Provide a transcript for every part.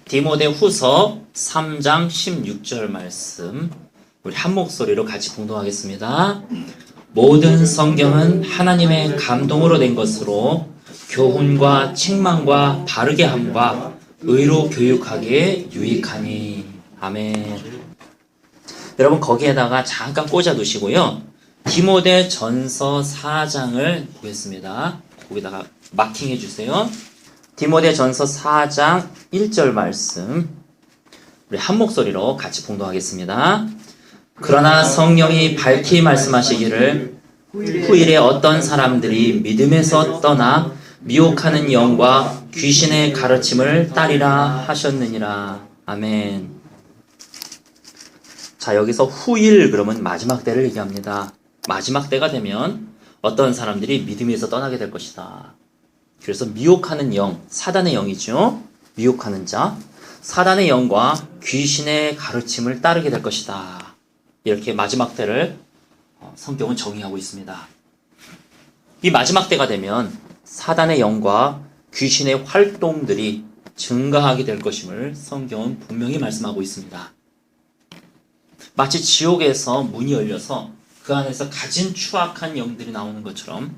디모데후서 3장 16절 말씀 우리 한 목소리로 같이 봉독하겠습니다. 모든 성경은 하나님의 감동으로 된 것으로 교훈과 책망과 바르게 함과 의로 교육하기에 유익하니. 아멘. 여러분 거기에다가 잠깐 꽂아 두시고요. 디모데 전서 4장을 보겠습니다. 거기다가 마킹해 주세요. 디모데 전서 4장 1절 말씀 우리 한 목소리로 같이 봉독하겠습니다. 그러나 성령이 밝히 말씀하시기를 후일에 어떤 사람들이 믿음에서 떠나 미혹하는 영과 귀신의 가르침을 따리라 하셨느니라. 아멘. 자, 여기서 후일 그러면 마지막 때를 얘기합니다. 마지막 때가 되면 어떤 사람들이 믿음에서 떠나게 될 것이다. 그래서 미혹하는 영, 사단의 영이죠. 미혹하는 자, 사단의 영과 귀신의 가르침을 따르게 될 것이다. 이렇게 마지막 때를 성경은 정의하고 있습니다. 이 마지막 때가 되면 사단의 영과 귀신의 활동들이 증가하게 될 것임을 성경은 분명히 말씀하고 있습니다. 마치 지옥에서 문이 열려서 그 안에서 가진 추악한 영들이 나오는 것처럼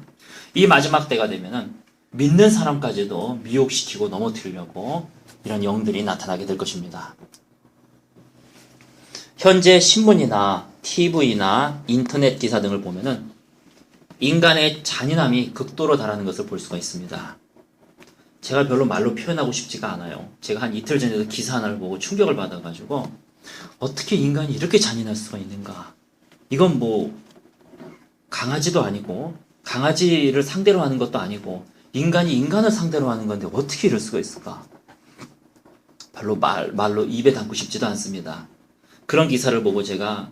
이 마지막 때가 되면은 믿는 사람까지도 미혹시키고 넘어뜨리려고 이런 영들이 나타나게 될 것입니다. 현재 신문이나 TV나 인터넷 기사 등을 보면은 인간의 잔인함이 극도로 달하는 것을 볼 수가 있습니다. 제가 별로 말로 표현하고 싶지가 않아요. 제가 한 이틀 전에도 기사 하나를 보고 충격을 받아가지고 어떻게 인간이 이렇게 잔인할 수가 있는가. 이건 뭐 강아지도 아니고 강아지를 상대로 하는 것도 아니고 인간이 인간을 상대로 하는 건데 어떻게 이럴 수가 있을까? 별로 말로 입에 담고 싶지도 않습니다. 그런 기사를 보고 제가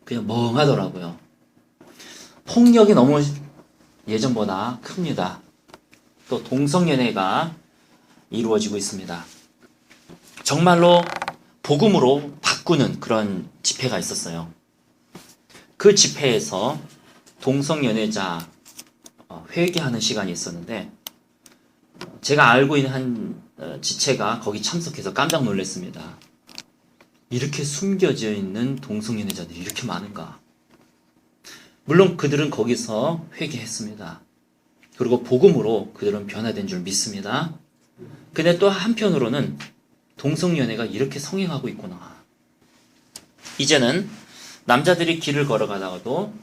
그냥 멍하더라고요. 폭력이 너무 예전보다 큽니다. 또 동성연애가 이루어지고 있습니다. 정말로 복음으로 바꾸는 그런 집회가 있었어요. 그 집회에서 동성연애자 회개하는 시간이 있었는데 제가 알고 있는 한 지체가 거기 참석해서 깜짝 놀랐습니다. 이렇게 숨겨져 있는 동성연애자들이 이렇게 많은가? 물론 그들은 거기서 회개했습니다. 그리고 복음으로 그들은 변화된 줄 믿습니다. 근데 또 한편으로는 동성연애가 이렇게 성행하고 있구나. 이제는 남자들이 길을 걸어가다가도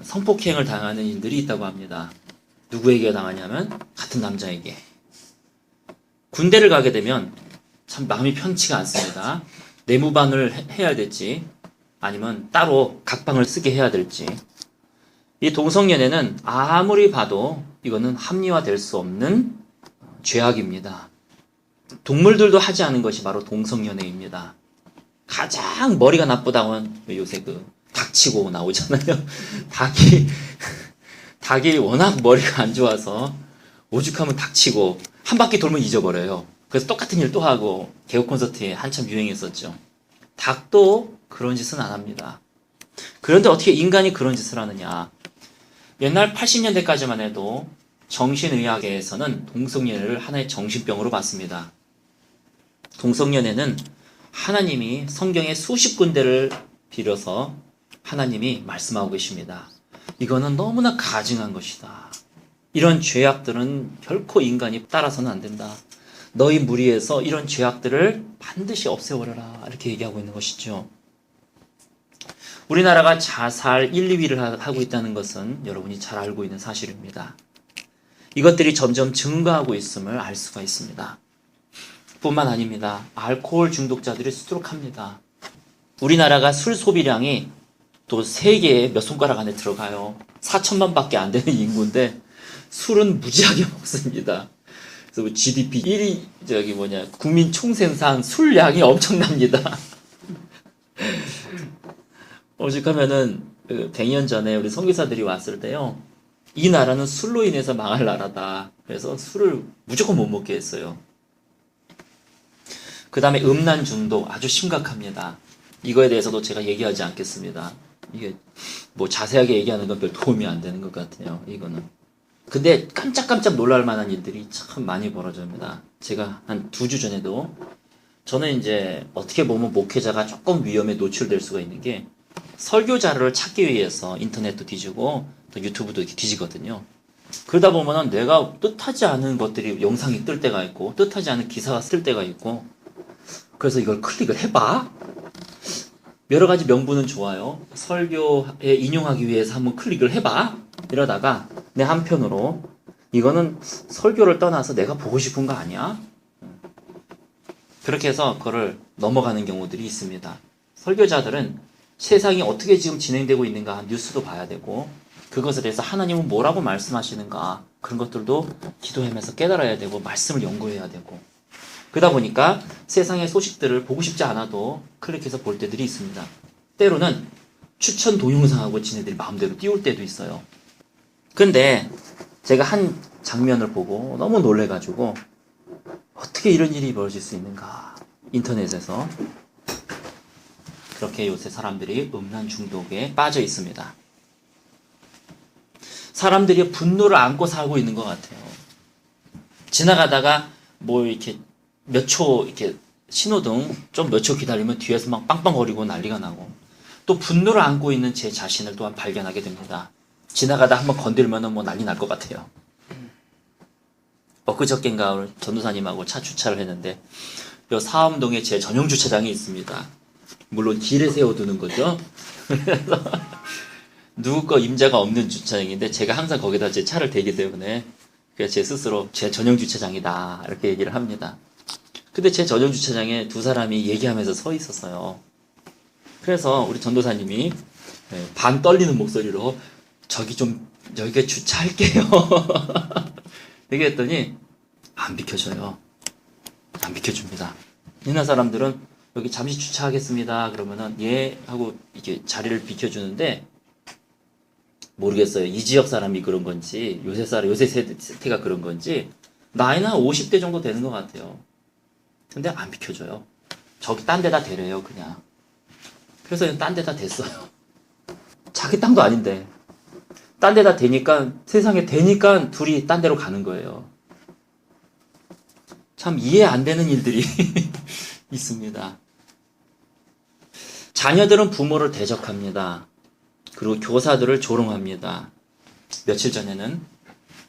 성폭행을 당하는 일들이 있다고 합니다. 누구에게 당하냐면 같은 남자에게. 군대를 가게 되면 참 마음이 편치가 않습니다. 내무반을 해야 될지 아니면 따로 각방을 쓰게 해야 될지. 이 동성연애는 아무리 봐도 이거는 합리화될 수 없는 죄악입니다. 동물들도 하지 않은 것이 바로 동성연애입니다. 가장 머리가 나쁘다고 하면 요새 닥치고 나오잖아요. 닭이 워낙 머리가 안 좋아서 오죽하면 닥치고 한 바퀴 돌면 잊어버려요. 그래서 똑같은 일 또 하고 개그 콘서트에 한참 유행했었죠. 닭도 그런 짓은 안 합니다. 그런데 어떻게 인간이 그런 짓을 하느냐. 옛날 80년대까지만 해도 정신의학에서는 동성연애를 하나의 정신병으로 봤습니다. 동성연애는 하나님이 성경의 수십 군데를 빌어서 하나님이 말씀하고 계십니다. 이거는 너무나 가증한 것이다. 이런 죄악들은 결코 인간이 따라서는 안 된다. 너희 무리에서 이런 죄악들을 반드시 없애버려라. 이렇게 얘기하고 있는 것이죠. 우리나라가 자살 1, 2위를 하고 있다는 것은 여러분이 잘 알고 있는 사실입니다. 이것들이 점점 증가하고 있음을 알 수가 있습니다. 뿐만 아닙니다. 알코올 중독자들이 수두룩합니다. 우리나라가 술 소비량이 또 세계에 몇 손가락 안에 들어가요. 4천만 밖에 안 되는 인구인데 술은 무지하게 먹습니다. 그래서 GDP 1위 국민 총생산 술량이 엄청납니다. 오죽하면은 100년 전에 우리 선교사들이 왔을 때요. 이 나라는 술로 인해서 망할 나라다. 그래서 술을 무조건 못 먹게 했어요. 그 다음에 음란 중독 아주 심각합니다. 이거에 대해서도 제가 얘기하지 않겠습니다. 이게 뭐 자세하게 얘기하는 건 별 도움이 안 되는 것 같아요. 이거는. 근데 깜짝깜짝 놀랄 만한 일들이 참 많이 벌어집니다. 제가 한 2주 전에도 저는 이제 어떻게 보면 목회자가 조금 위험에 노출될 수가 있는 게 설교 자료를 찾기 위해서 인터넷도 뒤지고 또 유튜브도 이렇게 뒤지거든요. 그러다 보면은 내가 뜻하지 않은 것들이 영상이 뜰 때가 있고 뜻하지 않은 기사가 쓸 때가 있고 그래서 이걸 클릭을 해봐. 여러 가지 명분은 좋아요. 설교에 인용하기 위해서 한번 클릭을 해봐. 이러다가 내 한편으로 이거는 설교를 떠나서 내가 보고 싶은 거 아니야? 그렇게 해서 그거를 넘어가는 경우들이 있습니다. 설교자들은 세상이 어떻게 지금 진행되고 있는가 뉴스도 봐야 되고 그것에 대해서 하나님은 뭐라고 말씀하시는가 그런 것들도 기도하면서 깨달아야 되고 말씀을 연구해야 되고 그러다 보니까 세상의 소식들을 보고 싶지 않아도 클릭해서 볼 때들이 있습니다. 때로는 추천 동영상하고 지네들이 마음대로 띄울 때도 있어요. 근데 제가 한 장면을 보고 너무 놀래가지고 어떻게 이런 일이 벌어질 수 있는가 인터넷에서 그렇게 요새 사람들이 음란 중독에 빠져 있습니다. 사람들이 분노를 안고 살고 있는 것 같아요. 지나가다가 뭐 이렇게 몇 초 이렇게 신호등 좀 몇 초 기다리면 뒤에서 막 빵빵거리고 난리가 나고 또 분노를 안고 있는 제 자신을 또한 발견하게 됩니다. 지나가다 한번 건들면은 뭐 난리 날 것 같아요. 엊그저껜가 오늘 전도사님하고 차 주차를 했는데 요 사암동에 제 전용 주차장이 있습니다. 물론 길에 세워두는 거죠. 그래서 누구 거 임자가 없는 주차장인데 제가 항상 거기다 제 차를 대기 때문에 그래서 제 스스로 제 전용 주차장이다 이렇게 얘기를 합니다. 근데 제 전용 주차장에 두 사람이 얘기하면서 서 있었어요. 그래서 우리 전도사님이 반 떨리는 목소리로 여기에 주차할게요. 얘기했더니 안 비켜줘요. 안 비켜줍니다. 옛날 사람들은 여기 잠시 주차하겠습니다. 그러면은 예 하고 이렇게 자리를 비켜주는데 모르겠어요. 이 지역 사람이 그런 건지 요새 세대가 그런 건지 나이는 한 50대 정도 되는 것 같아요. 근데 안 비켜줘요. 저기 딴 데다 대래요 그냥. 그래서 딴 데다 댔어요. 자기 땅도 아닌데 딴 데다 대니까 세상에 대니까 둘이 딴 데로 가는 거예요. 참 이해 안 되는 일들이 있습니다. 자녀들은 부모를 대적합니다. 그리고 교사들을 조롱합니다. 며칠 전에는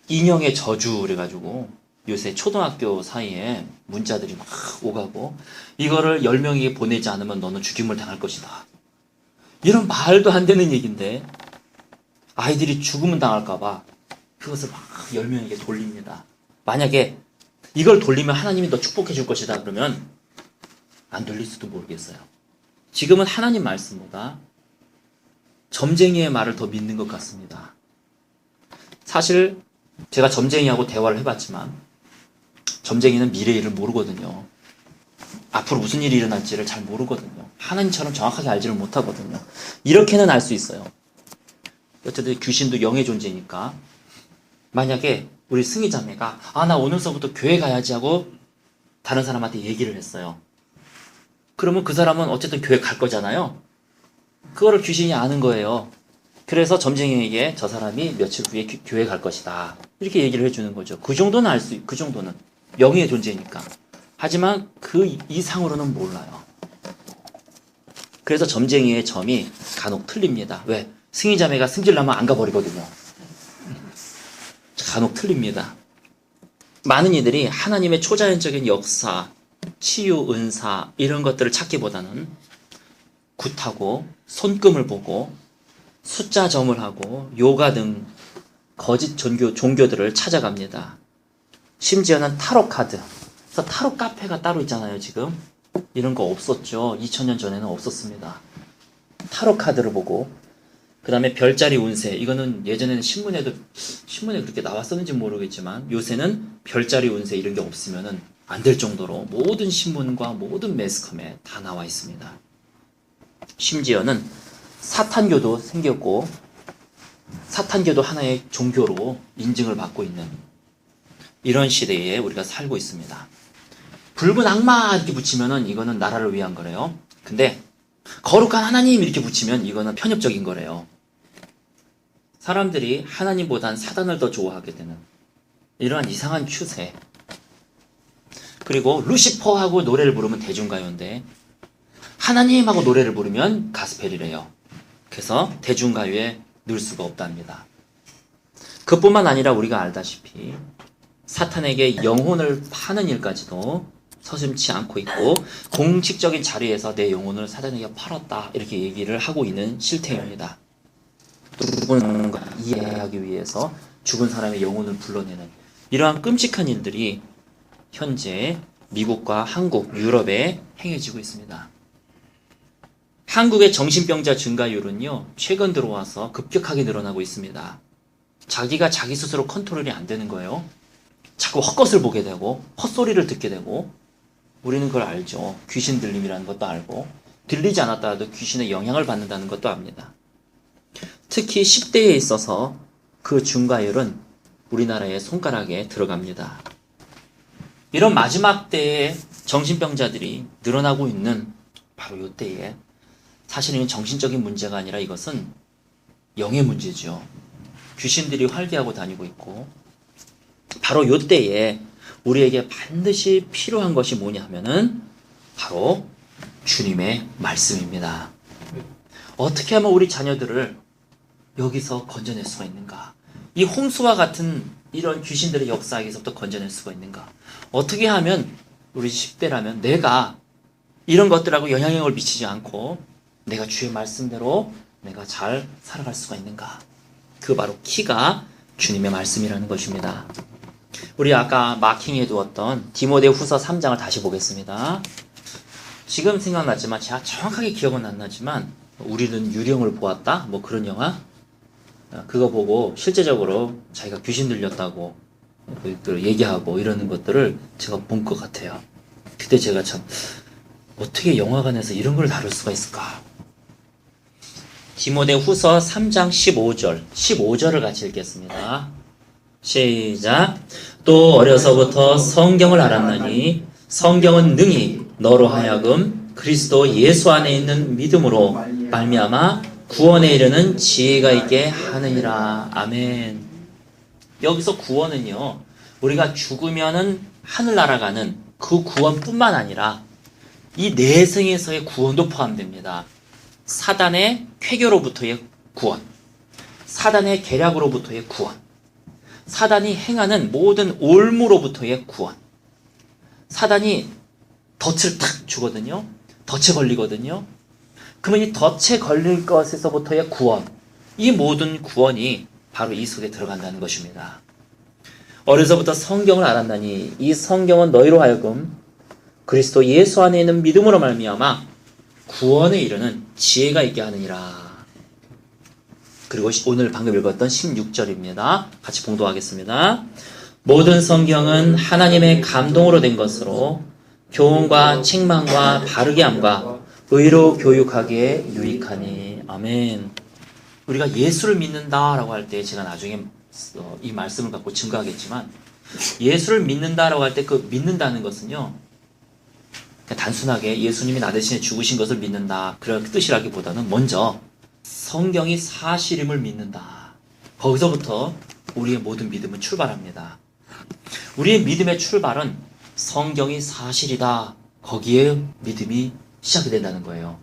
인형의 저주 그래가지고 요새 초등학교 사이에 문자들이 막 오가고 이거를 10명에게 보내지 않으면 너는 죽임을 당할 것이다. 이런 말도 안 되는 얘기인데 아이들이 죽음을 당할까봐 그것을 막 10명에게 돌립니다. 만약에 이걸 돌리면 하나님이 너 축복해 줄 것이다 그러면 안 돌릴 수도 모르겠어요. 지금은 하나님 말씀보다 점쟁이의 말을 더 믿는 것 같습니다. 사실 제가 점쟁이하고 대화를 해봤지만 점쟁이는 미래 일을 모르거든요. 앞으로 무슨 일이 일어날지를 잘 모르거든요. 하나님처럼 정확하게 알지를 못하거든요. 이렇게는 알 수 있어요. 어쨌든 귀신도 영의 존재니까 만약에 우리 승희 자매가 나 오늘서부터 교회 가야지 하고 다른 사람한테 얘기를 했어요. 그러면 그 사람은 어쨌든 교회 갈 거잖아요. 그거를 귀신이 아는 거예요. 그래서 점쟁이에게 저 사람이 며칠 후에 교회 갈 것이다. 이렇게 얘기를 해주는 거죠. 그 정도는 알 수 있고, 그 정도는. 영의 존재니까. 하지만 그 이상으로는 몰라요. 그래서 점쟁이의 점이 간혹 틀립니다. 왜? 승희자매가 승질나면 안 가버리거든요. 간혹 틀립니다. 많은 이들이 하나님의 초자연적인 역사, 치유, 은사 이런 것들을 찾기보다는 굿하고 손금을 보고 숫자 점을 하고 요가 등 거짓 종교들을 찾아갑니다. 심지어는 타로 카드. 그래서 타로 카페가 따로 있잖아요, 지금. 이런 거 없었죠. 2000년 전에는 없었습니다. 타로 카드를 보고 그 다음에 별자리 운세. 이거는 예전에는 신문에 그렇게 나왔었는지 모르겠지만 요새는 별자리 운세 이런 게 없으면은 안 될 정도로 모든 신문과 모든 매스컴에 다 나와 있습니다. 심지어는 사탄교도 생겼고 사탄교도 하나의 종교로 인증을 받고 있는 이런 시대에 우리가 살고 있습니다. 붉은 악마 이렇게 붙이면은 이거는 나라를 위한 거래요. 근데 거룩한 하나님 이렇게 붙이면 이거는 편협적인 거래요. 사람들이 하나님보단 사단을 더 좋아하게 되는 이러한 이상한 추세. 그리고 루시퍼하고 노래를 부르면 대중가요인데 하나님하고 노래를 부르면 가스펠이래요. 그래서 대중가요에 넣을 수가 없답니다. 그뿐만 아니라 우리가 알다시피 사탄에게 영혼을 파는 일까지도 서슴지 않고 있고 공식적인 자리에서 내 영혼을 사탄에게 팔았다 이렇게 얘기를 하고 있는 실태입니다. 누군가 이해하기 위해서 죽은 사람의 영혼을 불러내는 이러한 끔찍한 일들이 현재 미국과 한국, 유럽에 행해지고 있습니다. 한국의 정신병자 증가율은요, 최근 들어와서 급격하게 늘어나고 있습니다. 자기가 자기 스스로 컨트롤이 안 되는 거예요. 자꾸 헛것을 보게 되고 헛소리를 듣게 되고 우리는 그걸 알죠. 귀신 들림이라는 것도 알고 들리지 않았더라도 귀신의 영향을 받는다는 것도 압니다. 특히 10대에 있어서 그 증가율은 우리나라의 손가락에 들어갑니다. 이런 마지막 때에 정신병자들이 늘어나고 있는 바로 이때에 사실은 정신적인 문제가 아니라 이것은 영의 문제죠. 귀신들이 활개하고 다니고 있고 바로 이때에 우리에게 반드시 필요한 것이 뭐냐 하면은 바로 주님의 말씀입니다. 어떻게 하면 우리 자녀들을 여기서 건져낼 수가 있는가? 이 홍수와 같은 이런 귀신들의 역사에서부터 건져낼 수가 있는가? 어떻게 하면 우리 10대라면 내가 이런 것들하고 영향력을 미치지 않고 내가 주의 말씀대로 내가 잘 살아갈 수가 있는가? 그 바로 키가 주님의 말씀이라는 것입니다. 우리 아까 마킹해 두었던 디모데후서 3장을 다시 보겠습니다. 지금 생각났지만 제가 정확하게 기억은 안 나지만 우리는 유령을 보았다? 뭐 그런 영화? 그거 보고 실제적으로 자기가 귀신 들렸다고 얘기하고 이러는 것들을 제가 본 것 같아요. 그때 제가 참 어떻게 영화관에서 이런 걸 다룰 수가 있을까? 디모데후서 3장 15절을 같이 읽겠습니다. 시작. 또 어려서부터 성경을 알았나니 성경은 능히 너로 하여금 그리스도 예수 안에 있는 믿음으로 말미암아 구원에 이르는 지혜가 있게 하느니라. 아멘. 여기서 구원은요, 우리가 죽으면은 하늘나라 가는 그 구원뿐만 아니라 이 내생에서의 구원도 포함됩니다. 사단의 쾌교로부터의 구원, 사단의 계략으로부터의 구원, 사단이 행하는 모든 올무로부터의 구원. 사단이 덫을 탁 주거든요. 덫에 걸리거든요. 그러면 이 덫에 걸릴 것에서부터의 구원, 이 모든 구원이 바로 이 속에 들어간다는 것입니다. 어려서부터 성경을 알았나니 이 성경은 너희로 하여금 그리스도 예수 안에 있는 믿음으로 말미암아 구원에 이르는 지혜가 있게 하느니라. 그리고 오늘 방금 읽었던 16절입니다. 같이 봉독하겠습니다. 모든 성경은 하나님의 감동으로 된 것으로 교훈과 책망과 바르게 함과 의로 교육하기에 유익하니. 아멘. 우리가 예수를 믿는다라고 할 때 제가 나중에 이 말씀을 갖고 증거하겠지만 예수를 믿는다라고 할 때 그 믿는다는 것은요, 그냥 단순하게 예수님이 나 대신에 죽으신 것을 믿는다 그런 뜻이라기보다는 먼저 성경이 사실임을 믿는다. 거기서부터 우리의 모든 믿음은 출발합니다. 우리의 믿음의 출발은 성경이 사실이다. 거기에 믿음이 시작이 된다는 거예요.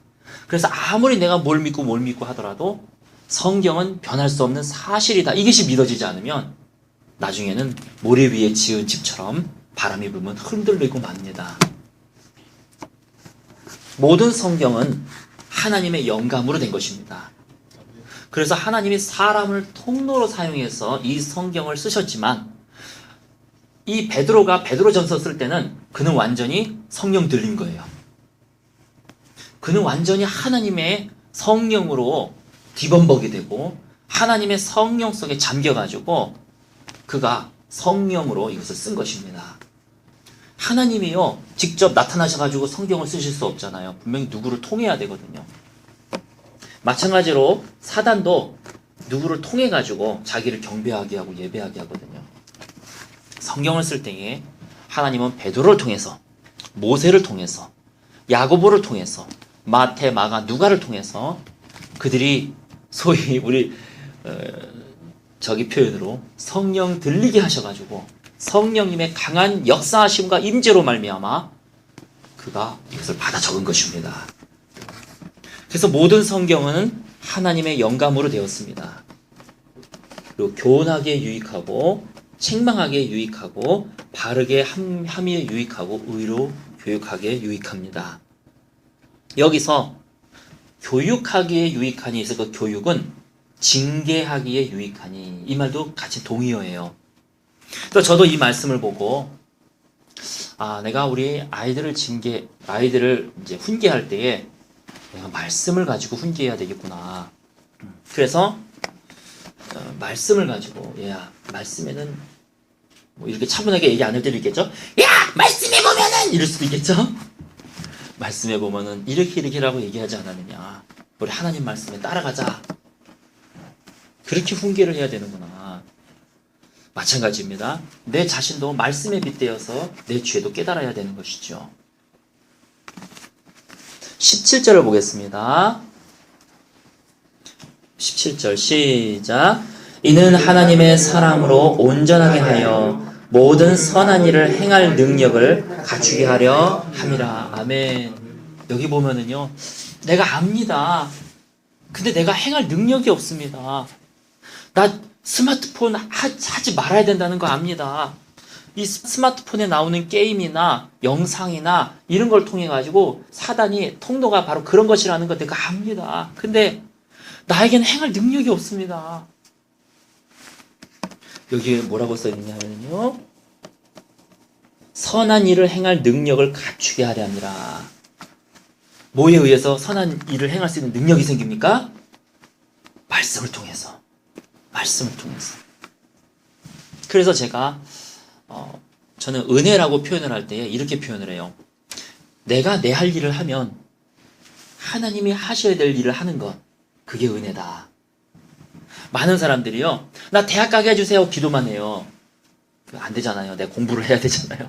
그래서 아무리 내가 뭘 믿고 하더라도 성경은 변할 수 없는 사실이다. 이것이 믿어지지 않으면 나중에는 모래 위에 지은 집처럼 바람이 불면 흔들리고 맙니다. 모든 성경은 하나님의 영감으로 된 것입니다. 그래서 하나님이 사람을 통로로 사용해서 이 성경을 쓰셨지만 이 베드로가 베드로전서 쓸 때는 그는 완전히 성령 들린 거예요. 그는 완전히 하나님의 성령으로 뒤범벅이 되고 하나님의 성령 속에 잠겨가지고 그가 성령으로 이것을 쓴 것입니다. 하나님이요 직접 나타나셔가지고 성경을 쓰실 수 없잖아요. 분명히 누구를 통해야 되거든요. 마찬가지로 사단도 누구를 통해가지고 자기를 경배하게 하고 예배하게 하거든요. 성경을 쓸 때에 하나님은 베드로를 통해서, 모세를 통해서, 야고보를 통해서, 마태, 마가, 누가를 통해서 그들이 소위 우리 저기 표현으로 성령 들리게 하셔가지고 성령님의 강한 역사하심과 임재로 말미암아 그가 이것을 받아 적은 것입니다. 그래서 모든 성경은 하나님의 영감으로 되었습니다. 그리고 교훈하기에 유익하고 책망하기에 유익하고 바르게 함의에 유익하고 의로 교육하기에 유익합니다. 여기서 교육하기에 유익하니 해서 그 교육은 징계하기에 유익하니 이 말도 같이 동의어예요. 또 저도 이 말씀을 보고 내가 우리 아이들을 이제 훈계할 때에 내가 말씀을 가지고 훈계해야 되겠구나. 그래서 말씀을 가지고 얘야 말씀에는 뭐 이렇게 차분하게 얘기 안 할 때도 있겠죠. 야 말씀에 보면은 이럴 수도 있겠죠. 말씀에 보면은 이렇게라고 얘기하지 않았느냐. 우리 하나님 말씀에 따라가자. 그렇게 훈계를 해야 되는구나. 마찬가지입니다. 내 자신도 말씀에 빗대어서 내 죄도 깨달아야 되는 것이죠. 17절을 보겠습니다. 17절 시작. 이는 하나님의 사랑으로 온전하게 하여 모든 선한 일을 행할 능력을 갖추게 하려 함이라. 아멘. 여기 보면은요, 내가 압니다. 근데 내가 행할 능력이 없습니다. 나 스마트폰 하지 말아야 된다는 거 압니다. 이 스마트폰에 나오는 게임이나 영상이나 이런 걸 통해 가지고 사단이 통로가 바로 그런 것이라는 걸 내가 압니다. 근데 나에게는 행할 능력이 없습니다. 여기에 뭐라고 써있냐면요, 선한 일을 행할 능력을 갖추게 하려 함이라. 뭐에 의해서 선한 일을 행할 수 있는 능력이 생깁니까? 말씀을 통해서. 말씀을 통해서. 그래서 제가 저는 은혜라고 표현을 할 때 이렇게 표현을 해요. 내가 내 할 일을 하면 하나님이 하셔야 될 일을 하는 것, 그게 은혜다. 많은 사람들이요, 나 대학 가게 해주세요 기도만 해요. 안 되잖아요. 내가 공부를 해야 되잖아요.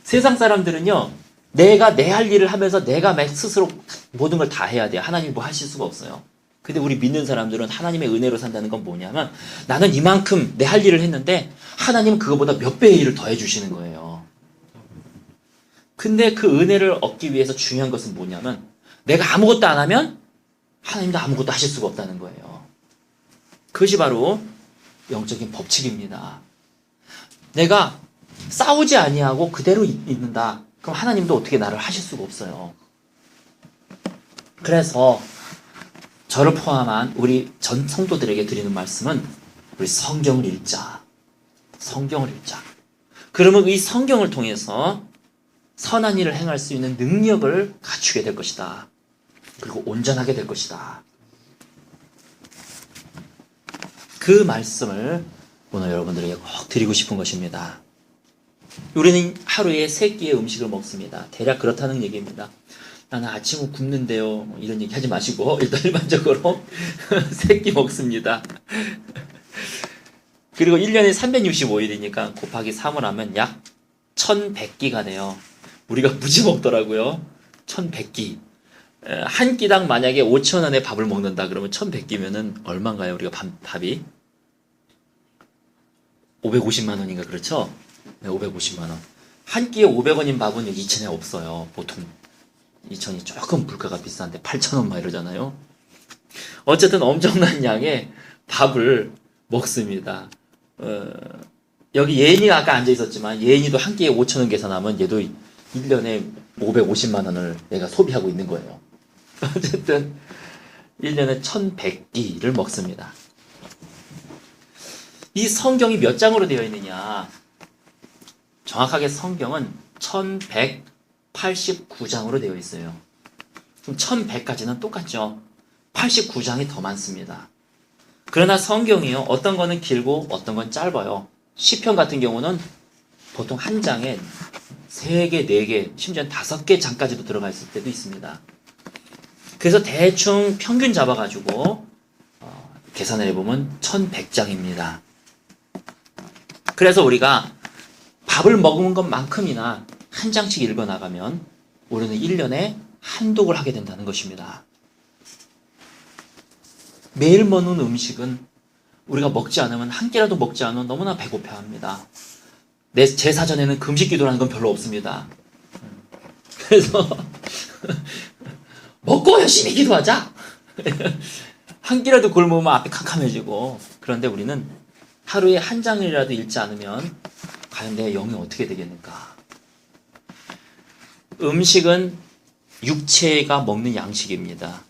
세상 사람들은요, 내가 내 할 일을 하면서 내가 스스로 모든 걸 다 해야 돼요. 하나님이 뭐 하실 수가 없어요. 근데 우리 믿는 사람들은 하나님의 은혜로 산다는 건 뭐냐면, 나는 이만큼 내 할 일을 했는데 하나님은 그거보다 몇 배의 일을 더해 주시는 거예요. 근데 그 은혜를 얻기 위해서 중요한 것은 뭐냐면, 내가 아무것도 안 하면 하나님도 아무것도 하실 수가 없다는 거예요. 그것이 바로 영적인 법칙입니다. 내가 싸우지 아니하고 그대로 있는다. 그럼 하나님도 어떻게 나를 하실 수가 없어요. 그래서 저를 포함한 우리 전 성도들에게 드리는 말씀은 우리 성경을 읽자. 성경을 읽자. 그러면 이 성경을 통해서 선한 일을 행할 수 있는 능력을 갖추게 될 것이다. 그리고 온전하게 될 것이다. 그 말씀을 오늘 여러분들에게 꼭 드리고 싶은 것입니다. 우리는 하루에 3끼의 음식을 먹습니다. 대략 그렇다는 얘기입니다. 나는 아침은 굶는데요. 이런 얘기 하지 마시고 일단 일반적으로 3끼 먹습니다. 그리고 1년에 365일이니까 곱하기 3을 하면 약 1100끼가 돼요. 우리가 무지 먹더라고요. 1100끼. 한 끼당 만약에 5,000원에 밥을 먹는다 그러면 1100끼면은 얼마인가요? 우리가 밥이 550만 원인가 그렇죠? 네, 550만 원. 한 끼에 500원인 밥은 여기 2,000에 없어요. 보통 2,000이 조금 물가가 비싼데 8,000원 막 이러잖아요. 어쨌든 엄청난 양의 밥을 먹습니다. 여기 예인이가 아까 앉아 있었지만 예인이도 한 끼에 5,000원 계산하면 얘도 1년에 550만 원을 내가 소비하고 있는 거예요. 어쨌든 1년에 1100끼를 먹습니다. 이 성경이 몇 장으로 되어 있느냐? 정확하게 성경은 1189장으로 되어 있어요. 그럼 1100까지는 똑같죠. 89장이 더 많습니다. 그러나 성경이요, 어떤 거는 길고 어떤 건 짧아요. 시편 같은 경우는 보통 한 장에 3개, 4개, 심지어는 5개 장까지도 들어가 있을 때도 있습니다. 그래서 대충 평균 잡아가지고 계산을 해보면 1100장입니다. 그래서 우리가 밥을 먹은 것만큼이나 한 장씩 읽어나가면 우리는 1년에 한독을 하게 된다는 것입니다. 매일 먹는 음식은 우리가 먹지 않으면 한 끼라도 먹지 않으면 너무나 배고파합니다. 제 사전에는 금식 기도라는 건 별로 없습니다. 그래서 먹고 열심히 기도하자. 한 끼라도 굶으면 앞이 캄캄해지고. 그런데 우리는 하루에 한 장이라도 읽지 않으면 과연 내 영이 어떻게 되겠는가. 음식은 육체가 먹는 양식입니다.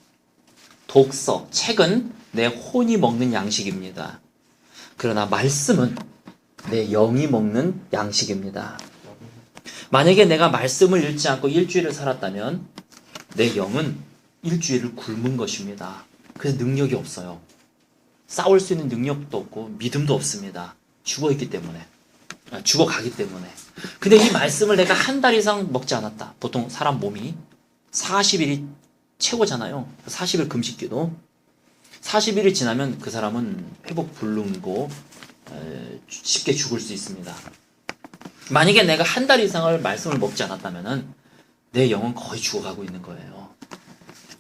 독서, 책은 내 혼이 먹는 양식입니다. 그러나 말씀은 내 영이 먹는 양식입니다. 만약에 내가 말씀을 읽지 않고 일주일을 살았다면 내 영은 일주일을 굶은 것입니다. 그래서 능력이 없어요. 싸울 수 있는 능력도 없고 믿음도 없습니다. 죽어있기 때문에. 죽어가기 때문에. 근데 이 말씀을 내가 한 달 이상 먹지 않았다. 보통 사람 몸이 40일이 최고잖아요. 40일 금식기도. 40일이 지나면 그 사람은 회복 불능이고 쉽게 죽을 수 있습니다. 만약에 내가 한 달 이상을 말씀을 먹지 않았다면 내 영은 거의 죽어가고 있는 거예요.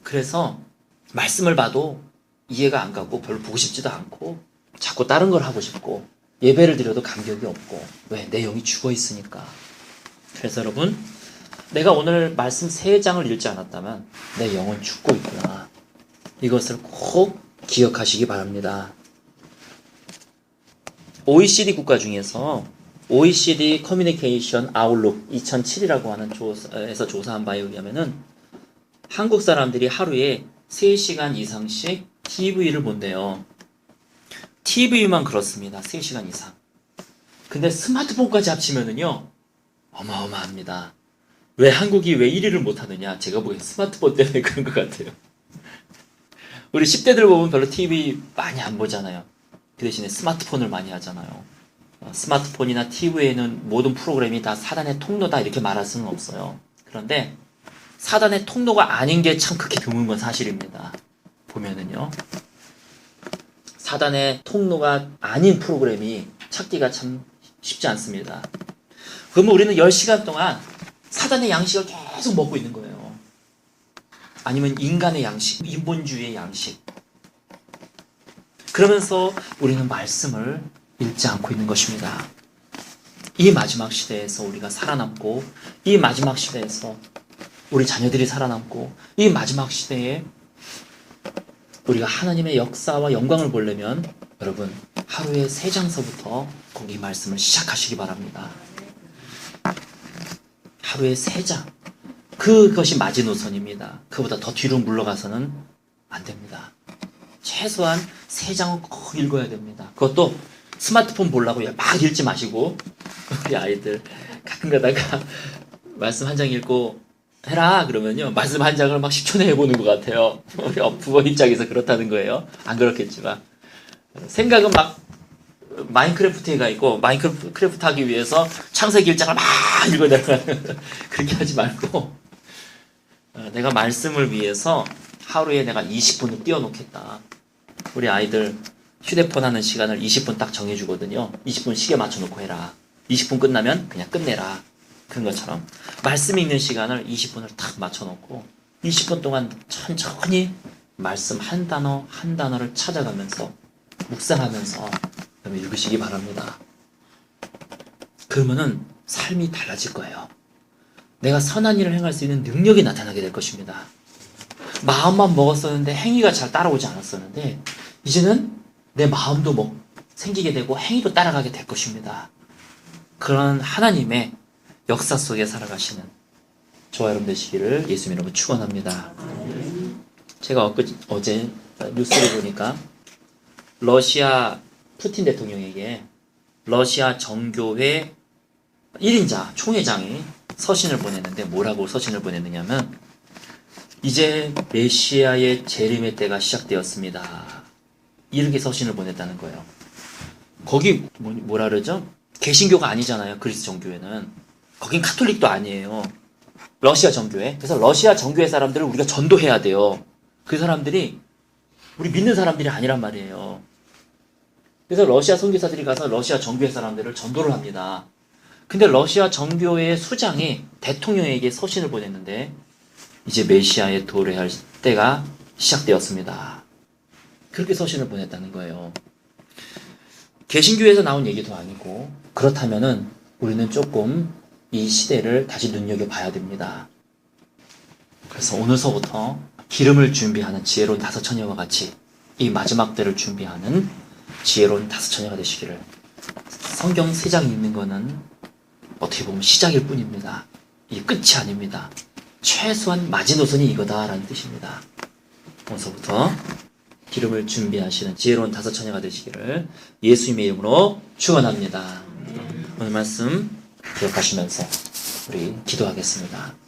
그래서 말씀을 봐도 이해가 안 가고 별로 보고 싶지도 않고 자꾸 다른 걸 하고 싶고 예배를 드려도 감격이 없고 왜? 내 영이 죽어 있으니까. 그래서 여러분 내가 오늘 말씀 3장을 읽지 않았다면 내 영은 죽고 있구나. 이것을 꼭 기억하시기 바랍니다. OECD 국가 중에서 OECD 커뮤니케이션 아웃룩 2007이라고 하는 조사에서 조사한 바에 의하면은 한국 사람들이 하루에 3시간 이상씩 TV를 본대요. TV만 그렇습니다. 3시간 이상. 근데 스마트폰까지 합치면은요, 어마어마합니다. 왜 한국이 왜 1위를 못하느냐? 제가 보기엔 스마트폰 때문에 그런 것 같아요. 우리 10대들 보면 별로 TV 많이 안 보잖아요. 그 대신에 스마트폰을 많이 하잖아요. 스마트폰이나 TV에는 모든 프로그램이 다 사단의 통로다 이렇게 말할 수는 없어요. 그런데 사단의 통로가 아닌 게 참 그렇게 드문 건 사실입니다. 보면은요. 사단의 통로가 아닌 프로그램이 찾기가 참 쉽지 않습니다. 그러면 우리는 10시간 동안 사단의 양식을 계속 먹고 있는 거예요. 아니면 인간의 양식, 인본주의의 양식. 그러면서 우리는 말씀을 읽지 않고 있는 것입니다. 이 마지막 시대에서 우리가 살아남고, 이 마지막 시대에서 우리 자녀들이 살아남고, 이 마지막 시대에 우리가 하나님의 역사와 영광을 보려면 여러분 하루에 3장서부터 거기 말씀을 시작하시기 바랍니다. 하루에 3장. 그것이 마지노선입니다. 그보다 더 뒤로 물러가서는 안 됩니다. 최소한 3장은 꼭 읽어야 됩니다. 그것도 스마트폰 보려고 막 읽지 마시고 우리 아이들 가끔 가다가 말씀 한 장 읽고 해라 그러면요 말씀 한 장을 막 10초 내에 해보는 것 같아요. 우리 부모 입장에서 그렇다는 거예요. 안 그렇겠지만 생각은 막 마인크래프트가 있고 마인크래프트 하기 위해서 창세기 1장을 막 읽어내려가는 그렇게 하지 말고 내가 말씀을 위해서 하루에 내가 20분을 띄워놓겠다. 우리 아이들 휴대폰 하는 시간을 20분 딱 정해주거든요. 20분 시계 맞춰놓고 해라. 20분 끝나면 그냥 끝내라. 그런 것처럼 말씀 읽는 시간을 20분을 딱 맞춰놓고 20분 동안 천천히 말씀 한 단어 한 단어를 찾아가면서 묵상하면서 읽으시기 바랍니다. 그러면은 삶이 달라질 거예요. 내가 선한 일을 행할 수 있는 능력이 나타나게 될 것입니다. 마음만 먹었었는데 행위가 잘 따라오지 않았었는데 이제는 내 마음도 생기게 되고 행위도 따라가게 될 것입니다. 그런 하나님의 역사 속에 살아가시는 저와 여러분 되시기를 예수님 이름으로 축원합니다. 제가 어제 뉴스를 보니까 러시아 푸틴 대통령에게 러시아 정교회 1인자 총회장이 서신을 보냈는데 뭐라고 서신을 보냈느냐면 이제 메시아의 재림의 때가 시작되었습니다. 이렇게 서신을 보냈다는 거예요. 거기 뭐라 그러죠? 개신교가 아니잖아요. 그리스 정교회는. 거긴 카톨릭도 아니에요. 러시아 정교회. 그래서 러시아 정교회 사람들을 우리가 전도해야 돼요. 그 사람들이 우리 믿는 사람들이 아니란 말이에요. 그래서 러시아 선교사들이 가서 러시아 정교회 사람들을 전도를 합니다. 근데 러시아 정교회의 수장이 대통령에게 서신을 보냈는데 이제 메시아의 도래할 때가 시작되었습니다. 그렇게 서신을 보냈다는 거예요. 개신교에서 나온 얘기도 아니고, 그렇다면은 우리는 조금 이 시대를 다시 눈여겨봐야 됩니다. 그래서 오늘서부터 기름을 준비하는 지혜로운 다섯 처녀와 같이 이 마지막 때를 준비하는 지혜로운 다섯 처녀가 되시기를. 성경 3장 읽는 거는 어떻게 보면 시작일 뿐입니다. 이 끝이 아닙니다. 최소한 마지노선이 이거다라는 뜻입니다. 오늘서부터 기름을 준비하시는 지혜로운 다섯 처녀가 되시기를 예수님의 이름으로 축원합니다. 오늘 말씀 기억하시면서 우리 기도하겠습니다.